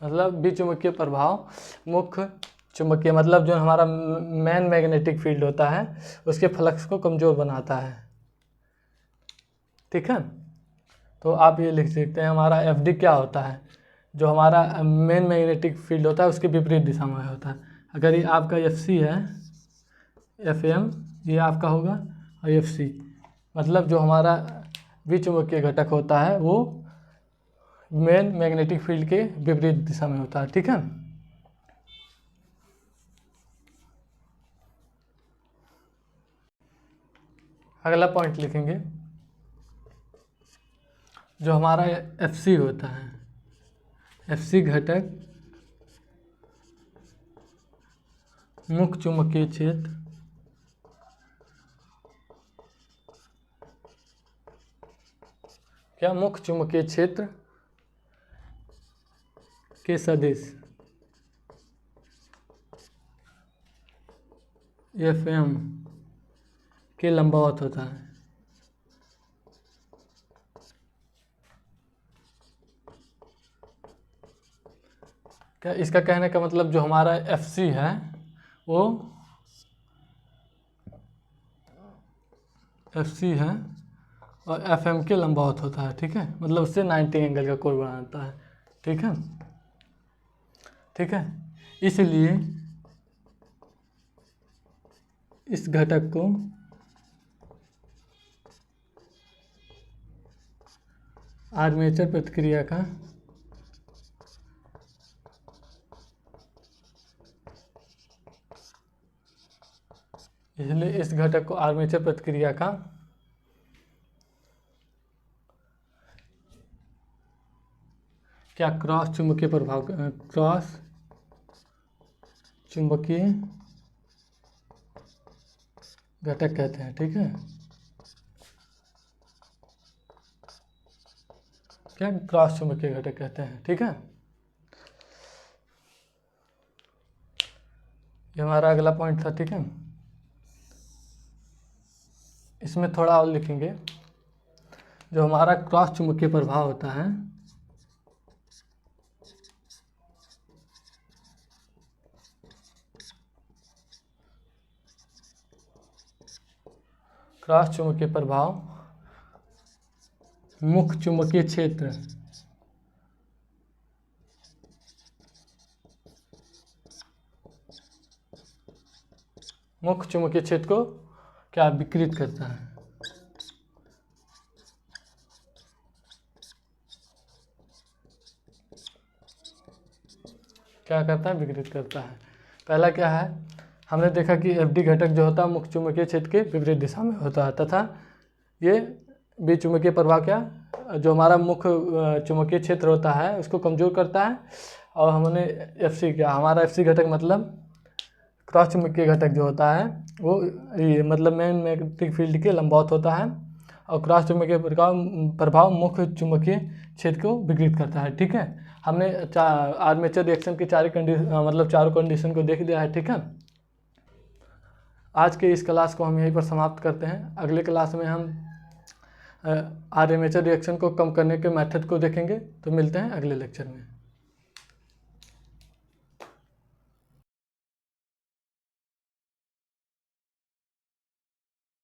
मतलब विचुंबकीय प्रभाव मुख्य चुंबकीय मतलब जो हमारा मेन मैग्नेटिक फील्ड होता है उसके फ्लक्स को कमज़ोर बनाता है। ठीक है, तो आप ये लिख सकते हैं हमारा एफ डी क्या होता है, जो हमारा मेन मैग्नेटिक फील्ड होता है उसके विपरीत दिशा में होता है। अगर ये आपका एफ सी है, एफ एम ये आपका होगा, और एफ सी मतलब जो हमारा विचुंबकीय घटक होता है वो मेन मैग्नेटिक फील्ड के विपरीत दिशा में होता है। ठीक है, अगला पॉइंट लिखेंगे, जो हमारा एफ सी होता है, एफ सी घटक मुख्य चुंबकीय क्षेत्र क्या मुख्य चुंबकीय क्षेत्र के सदिश एफ एम के लंबवत होता है। क्या इसका कहने का मतलब जो हमारा एफ सी है वो एफ सी है और एफ एम के लंबवत होता है। ठीक है, मतलब उससे 90 एंगल का कोण बनाता है। ठीक है, ठीक है, इसलिए इस घटक को आर्मेचर प्रतिक्रिया का इसलिए इस घटक को आर्मेचर प्रतिक्रिया का क्या क्रॉस चुंबकीय प्रभाव क्रॉस चुंबकीय घटक कहते हैं। ठीक है, क्या क्रॉस चुंबकीय घटक कहते हैं। ठीक है, ये हमारा अगला पॉइंट था। ठीक है, इसमें थोड़ा और लिखेंगे, जो हमारा क्रॉस चुंबकीय प्रभाव होता है क्रॉस चुंबकीय प्रभाव मुख्य चुंबकीय क्षेत्र मुख्य चुंबकीय क्षेत्र को क्या विकृत करता है, क्या करता है, विकृत करता है। पहला क्या है, हमने देखा कि एफ डी घटक जो होता है मुख्य चुंबकीय क्षेत्र के विपरीत दिशा में होता है, तथा ये बी चुंबकीय प्रभाव क्या जो हमारा मुख्य चुंबकीय क्षेत्र होता है उसको कमज़ोर करता है। और हमने एफ सी क्या, हमारा एफ सी घटक मतलब क्रॉस चुंबकीय घटक जो होता है वो ये मतलब मेन मैग्नेटिक फील्ड के लंबवत होता है, और क्रॉस चुंबकीय प्रभाव मुख्य चुंबकीय क्षेत्र को विकृत करता है। ठीक है, हमने आर्मेचर रिएक्शन की चारों कंडीशन को देख लिया है। ठीक है, आज के इस क्लास को हम यहीं पर समाप्त करते हैं। अगले क्लास में हम आर्मेचर रिएक्शन को कम करने के मेथड को देखेंगे। तो मिलते हैं अगले लेक्चर में।